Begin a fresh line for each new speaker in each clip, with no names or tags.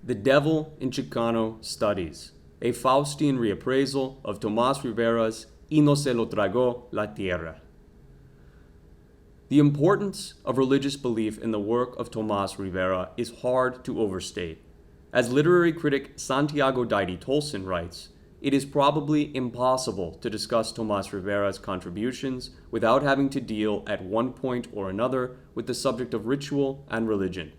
The Devil in Chicano Studies, a Faustian reappraisal of Tomás Rivera's Y no se lo tragó la tierra. The importance of religious belief in the work of Tomás Rivera is hard to overstate. As literary critic Santiago Daidi Tolson writes, it is probably impossible to discuss Tomás Rivera's contributions without having to deal at one point or another with the subject of ritual and religion.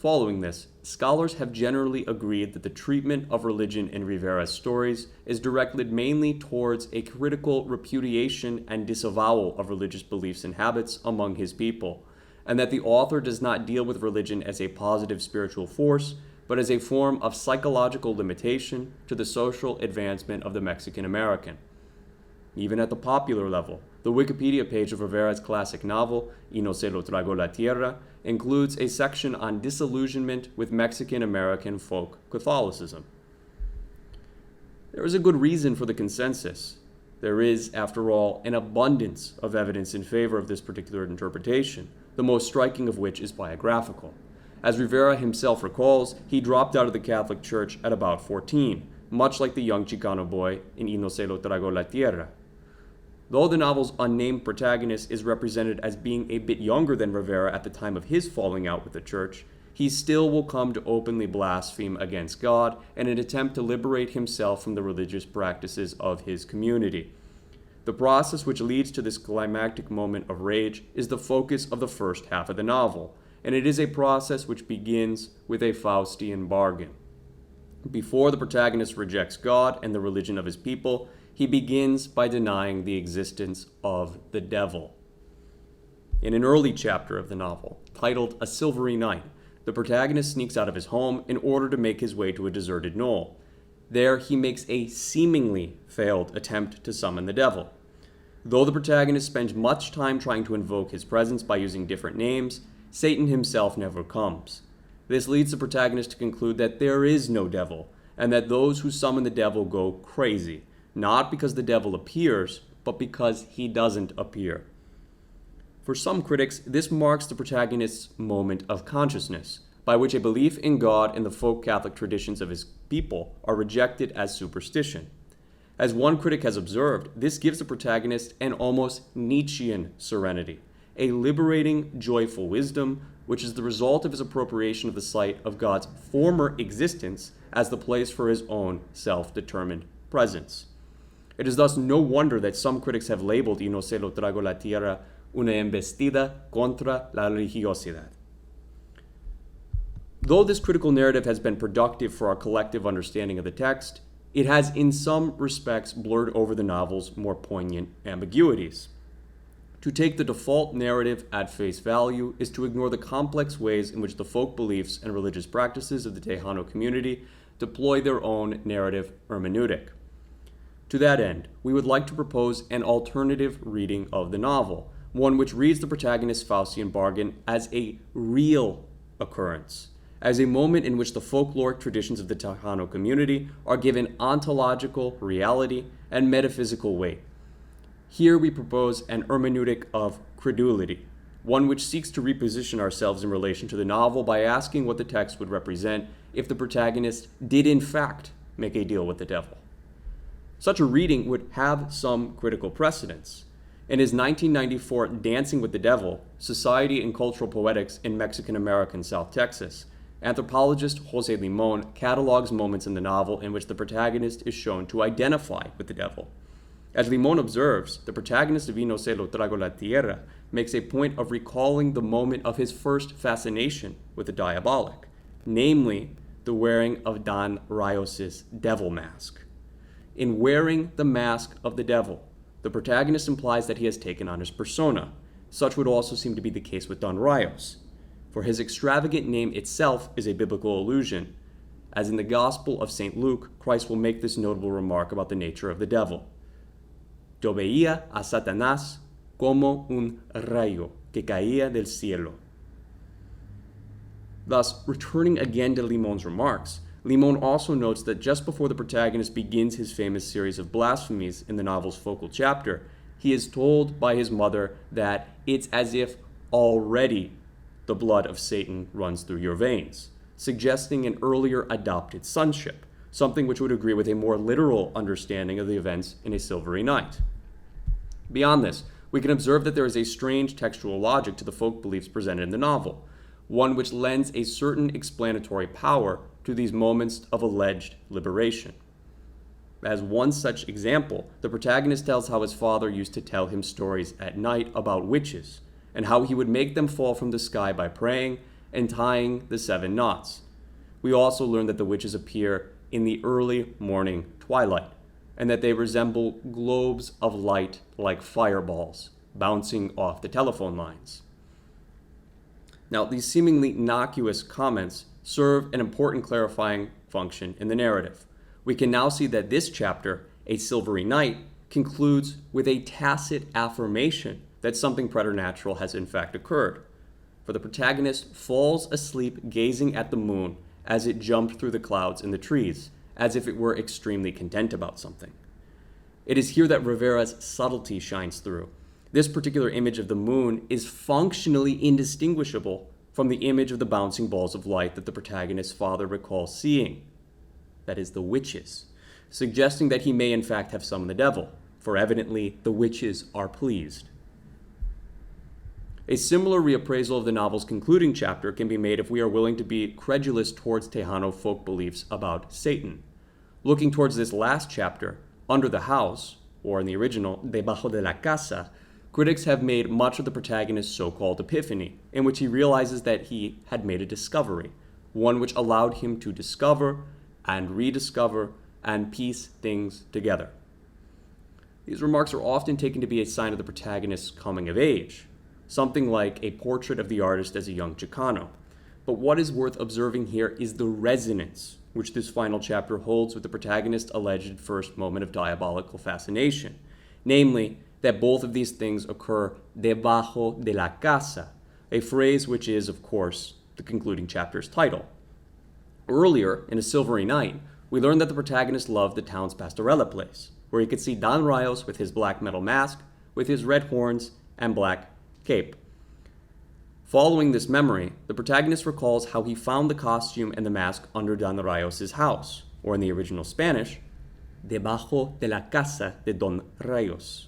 Following this, scholars have generally agreed that the treatment of religion in Rivera's stories is directed mainly towards a critical repudiation and disavowal of religious beliefs and habits among his people, and that the author does not deal with religion as a positive spiritual force, but as a form of psychological limitation to the social advancement of the Mexican American. Even at the popular level, the Wikipedia page of Rivera's classic novel, Y no se lo tragó la tierra, includes a section on disillusionment with Mexican American folk Catholicism. There is a good reason for the consensus. There is, after all, an abundance of evidence in favor of this particular interpretation, the most striking of which is biographical. As Rivera himself recalls, he dropped out of the Catholic Church at about 14, much like the young Chicano boy in Y no se lo tragó la tierra. Though the novel's unnamed protagonist is represented as being a bit younger than Rivera at the time of his falling out with the church, he still will come to openly blaspheme against God in an attempt to liberate himself from the religious practices of his community. The process which leads to this climactic moment of rage is the focus of the first half of the novel, and it is a process which begins with a Faustian bargain. Before the protagonist rejects God and the religion of his people, he begins by denying the existence of the devil. In an early chapter of the novel, titled A Silvery Night, the protagonist sneaks out of his home in order to make his way to a deserted knoll. There, he makes a seemingly failed attempt to summon the devil. Though the protagonist spends much time trying to invoke his presence by using different names, Satan himself never comes. This leads the protagonist to conclude that there is no devil, and that those who summon the devil go crazy, not because the devil appears, but because he doesn't appear. For some critics, this marks the protagonist's moment of consciousness, by which a belief in God and the folk Catholic traditions of his people are rejected as superstition. As one critic has observed, this gives the protagonist an almost Nietzschean serenity, a liberating, joyful wisdom, which is the result of his appropriation of the site of God's former existence as the place for his own self-determined presence. It is thus no wonder that some critics have labeled Y no se lo tragó la tierra una embestida contra la religiosidad. Though this critical narrative has been productive for our collective understanding of the text, it has in some respects blurred over the novel's more poignant ambiguities. To take the default narrative at face value is to ignore the complex ways in which the folk beliefs and religious practices of the Tejano community deploy their own narrative hermeneutic. To that end, we would like to propose an alternative reading of the novel, one which reads the protagonist's Faustian bargain as a real occurrence, as a moment in which the folkloric traditions of the Tejano community are given ontological reality and metaphysical weight. Here we propose an hermeneutic of credulity, one which seeks to reposition ourselves in relation to the novel by asking what the text would represent if the protagonist did in fact make a deal with the devil. Such a reading would have some critical precedence. In his 1994 Dancing with the Devil, Society and Cultural Poetics in Mexican-American South Texas, anthropologist Jose Limon catalogs moments in the novel in which the protagonist is shown to identify with the devil. As Limon observes, the protagonist of Y no se lo tragó la tierra makes a point of recalling the moment of his first fascination with the diabolic, namely the wearing of Don Rios' devil mask. In wearing the mask of the devil, the protagonist implies that he has taken on his persona. Such would also seem to be the case with Don Rios, for his extravagant name itself is a biblical allusion. As in the Gospel of St. Luke, Christ will make this notable remark about the nature of the devil. Yo veía a Satanás como un rayo que caía del cielo. Thus, returning again to Limon's remarks, Limon also notes that just before the protagonist begins his famous series of blasphemies in the novel's focal chapter, he is told by his mother that it's as if already the blood of Satan runs through your veins. suggesting an earlier adopted sonship, something which would agree with a more literal understanding of the events in A Silvery Night. Beyond this, we can observe that there is a strange textual logic to the folk beliefs presented in the novel, one which lends a certain explanatory power to these moments of alleged liberation. As one such example, the protagonist tells how his father used to tell him stories at night about witches, and how he would make them fall from the sky by praying and tying the 7 knots. We also learn that the witches appear in the early morning twilight, and that they resemble globes of light like fireballs bouncing off the telephone lines. Now, these seemingly innocuous comments serve an important clarifying function in the narrative. We can now see that this chapter, A Silvery Night, concludes with a tacit affirmation that something preternatural has in fact occurred. For the protagonist falls asleep gazing at the moon as it jumped through the clouds in the trees, as if it were extremely content about something. It is here that Rivera's subtlety shines through. This particular image of the moon is functionally indistinguishable from the image of the bouncing balls of light that the protagonist's father recalls seeing. That is, the witches, suggesting that he may in fact have summoned the devil, for evidently the witches are pleased. A similar reappraisal of the novel's concluding chapter can be made if we are willing to be credulous towards Tejano folk beliefs about Satan. Looking towards this last chapter, Under the House, or in the original, Debajo de la Casa, critics have made much of the protagonist's so-called epiphany, in which he realizes that he had made a discovery, one which allowed him to discover and rediscover and piece things together. These remarks are often taken to be a sign of the protagonist's coming of age, something like a portrait of the artist as a young Chicano. But what is worth observing here is the resonance which this final chapter holds with the protagonist's alleged first moment of diabolical fascination, namely, that both of these things occur debajo de la casa, a phrase which is, of course, the concluding chapter's title. Earlier, in A Silvery Night, we learned that the protagonist loved the town's pastorela place, where he could see Don Rayos with his black metal mask, with his red horns and black cape. Following this memory, the protagonist recalls how he found the costume and the mask under Don Rayos' house, or in the original Spanish, debajo de la casa de Don Rayos.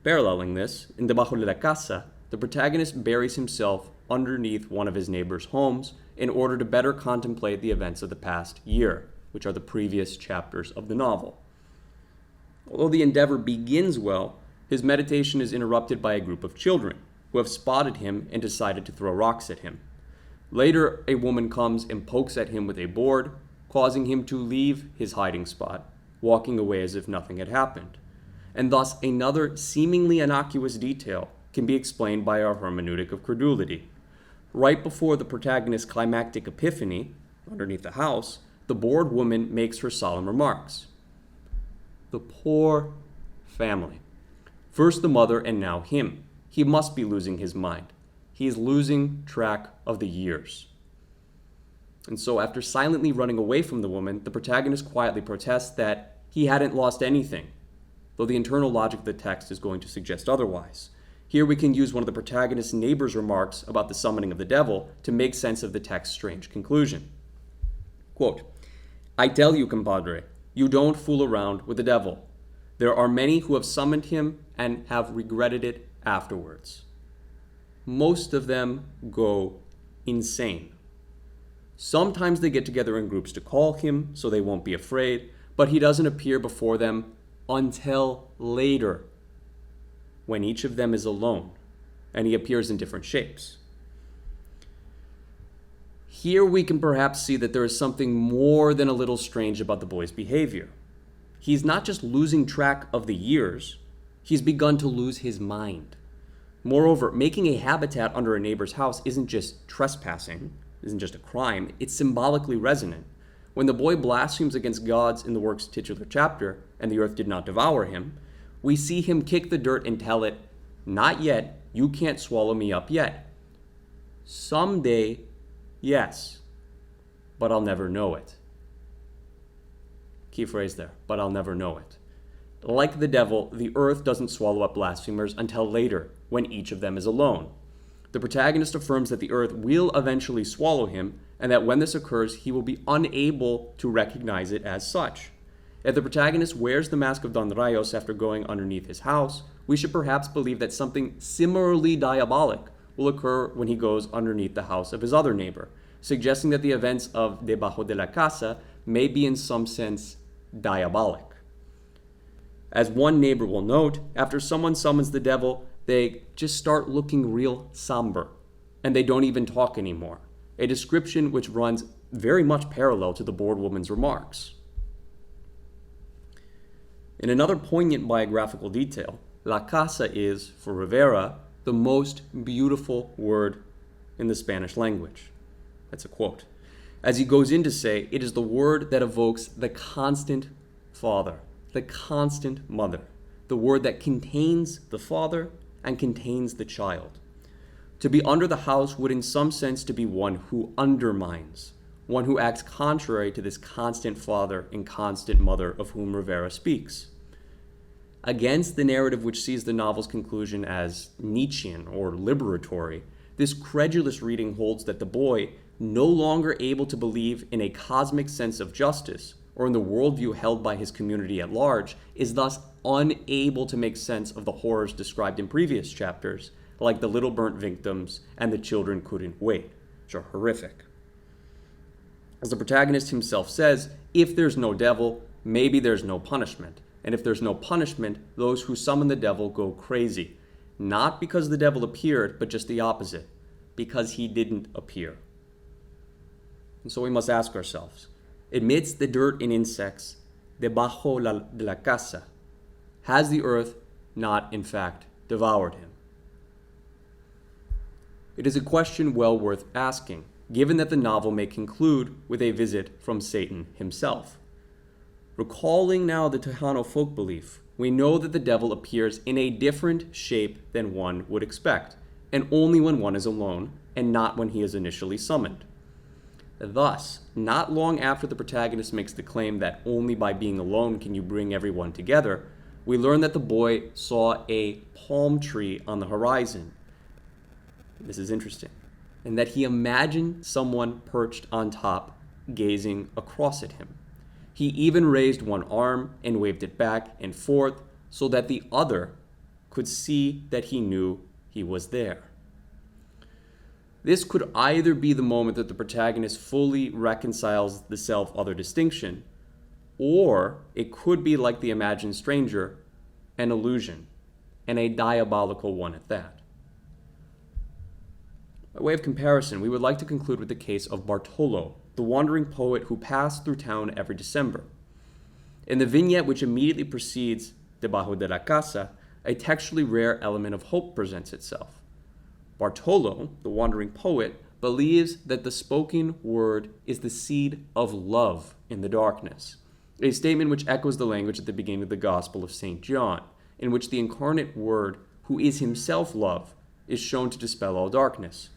Paralleling this, in Debajo de la Casa, the protagonist buries himself underneath one of his neighbor's homes in order to better contemplate the events of the past year, which are the previous chapters of the novel. Although the endeavor begins well, his meditation is interrupted by a group of children who have spotted him and decided to throw rocks at him. Later, a woman comes and pokes at him with a board, causing him to leave his hiding spot, walking away as if nothing had happened. And thus another seemingly innocuous detail can be explained by our hermeneutic of credulity. Right before the protagonist's climactic epiphany, underneath the house, the bored woman makes her solemn remarks. The poor family. First the mother and now him. He must be losing his mind. He is losing track of the years. And so after silently running away from the woman, the protagonist quietly protests that he hadn't lost anything, though the internal logic of the text is going to suggest otherwise. Here we can use one of the protagonist's neighbor's remarks about the summoning of the devil to make sense of the text's strange conclusion. Quote, I tell you, compadre, you don't fool around with the devil. There are many who have summoned him and have regretted it afterwards. Most of them go insane. Sometimes they get together in groups to call him so they won't be afraid, but he doesn't appear before them until later, when each of them is alone, and he appears in different shapes. Here we can perhaps see that there is something more than a little strange about the boy's behavior. He's not just losing track of the years, he's begun to lose his mind. Moreover, making a habitat under a neighbor's house isn't just trespassing, isn't just a crime, it's symbolically resonant. When the boy blasphemes against gods in the work's titular chapter, and the earth did not devour him, we see him kick the dirt and tell it, not yet, you can't swallow me up yet. Someday, yes, but I'll never know it. Key phrase there, but I'll never know it. Like the devil, the earth doesn't swallow up blasphemers until later, when each of them is alone. The protagonist affirms that the earth will eventually swallow him, and that when this occurs, he will be unable to recognize it as such. If the protagonist wears the mask of Don Rayos after going underneath his house, we should perhaps believe that something similarly diabolic will occur when he goes underneath the house of his other neighbor, suggesting that the events of Debajo de la Casa may be in some sense diabolic. As one neighbor will note, after someone summons the devil, they just start looking real somber, and they don't even talk anymore, a description which runs very much parallel to the bored woman's remarks. In another poignant biographical detail, La Casa is, for Rivera, the most beautiful word in the Spanish language. That's a quote. As he goes in to say, it is the word that evokes the constant father, the constant mother, the word that contains the father and contains the child. To be under the house would in some sense to be one who undermines, one who acts contrary to this constant father and constant mother of whom Rivera speaks. Against the narrative which sees the novel's conclusion as Nietzschean or liberatory, this credulous reading holds that the boy, no longer able to believe in a cosmic sense of justice or in the worldview held by his community at large, is thus unable to make sense of the horrors described in previous chapters, like the little burnt victims and the children couldn't wait, which are horrific. As the protagonist himself says, if there's no devil, maybe there's no punishment. And if there's no punishment, those who summon the devil go crazy. Not because the devil appeared, but just the opposite, because he didn't appear. And so we must ask ourselves, amidst the dirt and insects, debajo de la casa, has the earth not in fact devoured him? It is a question well worth asking, given that the novel may conclude with a visit from Satan himself. Recalling now the Tejano folk belief, we know that the devil appears in a different shape than one would expect, and only when one is alone, and not when he is initially summoned. Thus, not long after the protagonist makes the claim that only by being alone can you bring everyone together, we learn that the boy saw a palm tree on the horizon. This is interesting. And that he imagined someone perched on top, gazing across at him. He even raised one arm and waved it back and forth so that the other could see that he knew he was there. This could either be the moment that the protagonist fully reconciles the self-other distinction, or it could be, like the imagined stranger, an illusion, and a diabolical one at that. By way of comparison, we would like to conclude with the case of Bartolo, the wandering poet who passed through town every December. In the vignette which immediately precedes Debajo de la Casa, a textually rare element of hope presents itself. Bartolo, the wandering poet, believes that the spoken word is the seed of love in the darkness, a statement which echoes the language at the beginning of the Gospel of St. John, in which the incarnate Word, who is himself love, is shown to dispel all darkness.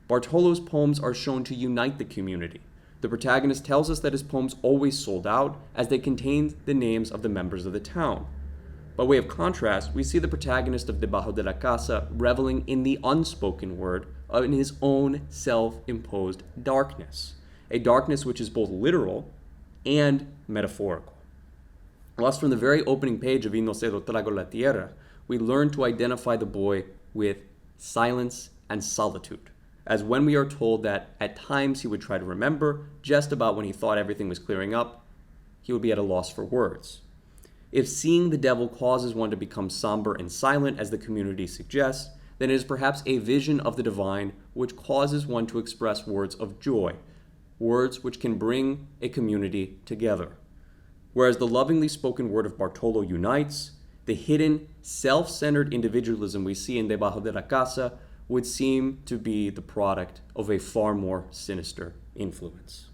Bartolo's poems are shown to unite the community. The protagonist tells us that his poems always sold out, as they contained the names of the members of the town. By way of contrast, we see the protagonist of Debajo de la Casa reveling in the unspoken word in his own self-imposed darkness, a darkness which is both literal and metaphorical. Thus, from the very opening page of Y no se lo tragó la tierra, we learn to identify the boy with silence and solitude, as when we are told that at times he would try to remember, just about when he thought everything was clearing up, he would be at a loss for words. If seeing the devil causes one to become somber and silent, as the community suggests, then it is perhaps a vision of the divine which causes one to express words of joy, words which can bring a community together. Whereas the lovingly spoken word of Bartolo unites, the hidden, self-centered individualism we see in Debajo de la Casa would seem to be the product of a far more sinister influence.